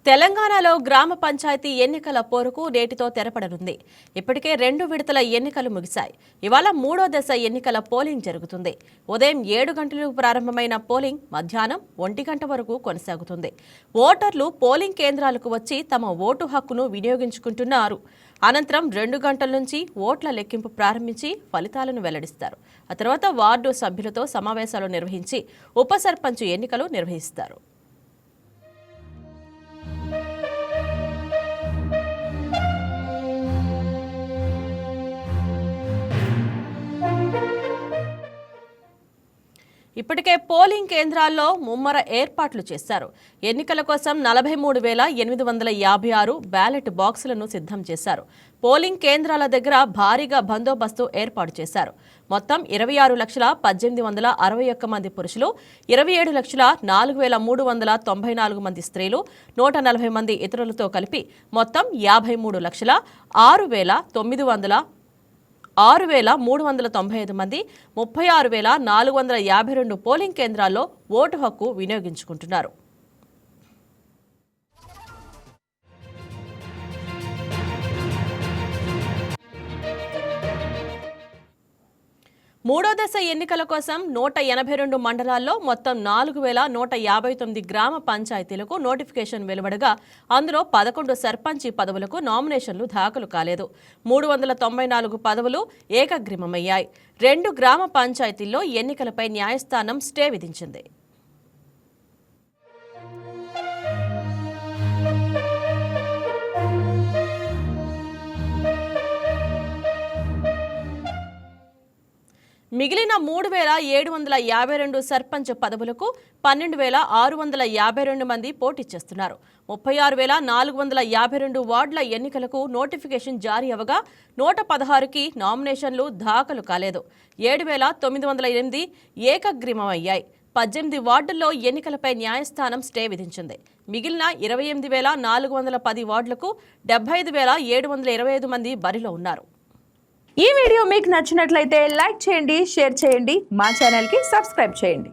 తెలంగాణలో గ్రామ పంచాయతీ ఎన్నికల పోరుకు నేటితో తెరపడనుంది. ఇప్పటికే 2 విడతల ఎన్నికలు ముగిశాయి. ఇవాళ 3వ దశ ఎన్నికల పోలింగ్ జరుగుతుంది. ఉదయం 7 గంటలకు ప్రారంభమైన పోలింగ్ మధ్యాహ్నం 1 గంట వరకు కొనసాగుతుంది. ఓటర్లు పోలింగ్ కేంద్రాలకు వచ్చి తమ ఓటు హక్కును వినియోగించుకుంటున్నారు. అనంతరం 2 గంటల నుంచి ఓట్ల లెక్కింపు ప్రారంభించి ఫలితాలను వెల్లడిస్తారు. ఆ తర్వాత వార్డు సభ్యులతో సమావేశాలు నిర్వహించి ఉప సర్పంచ్ ఎన్నికలు నిర్వహిస్తారు. ఇప్పటికే పోలింగ్ కేంద్రాల్లో ముమ్మర ఏర్పాట్లు చేశారు. ఎన్నికల కోసం 43,856 బ్యాలెట్ బాక్సులను సిద్ధం చేశారు. పోలింగ్ కేంద్రాల దగ్గర భారీగా బందోబస్తు ఏర్పాటు చేశారు. మొత్తం 26,18,61 మంది పురుషులు, 27,04,394 మంది స్త్రీలు, 140 మంది ఇతరులతో కలిపి మొత్తం 53,0395 మంది 36,452 పోలింగ్ కేంద్రాల్లో ఓటు హక్కు వినియోగించుకుంటున్నారు. మూడో దశ ఎన్నికల కోసం 182 మండలాల్లో మొత్తం 4,159 గ్రామ పంచాయతీలకు నోటిఫికేషన్ వెలువడగా అందులో 11 సర్పంచి పదవులకు నామినేషన్లు దాఖలు కాలేదు. 394 పదవులు ఏకగ్రీవమయ్యాయి. 2 గ్రామ పంచాయతీల్లో ఎన్నికలపై న్యాయస్థానం స్టే విధించింది. మిగిలిన 3,752 సర్పంచ్ పదవులకు 12,652 మంది పోటీ చేస్తున్నారు. 36,452 వార్డుల ఎన్నికలకు నోటిఫికేషన్ జారీ అవగా 116కి నామినేషన్లు దాఖలు కాలేదు. 7,908 ఏకగ్రీవమయ్యాయి. 18 వార్డుల్లో ఎన్నికలపై న్యాయస్థానం స్టే విధించింది. మిగిలిన 28,410 వార్డులకు 75,725 మంది బరిలో ఉన్నారు. ఈ వీడియో మీకు నచ్చినట్లయితే లైక్ చేయండి, షేర్ చేయండి, మా ఛానల్కి సబ్స్క్రైబ్ చేయండి.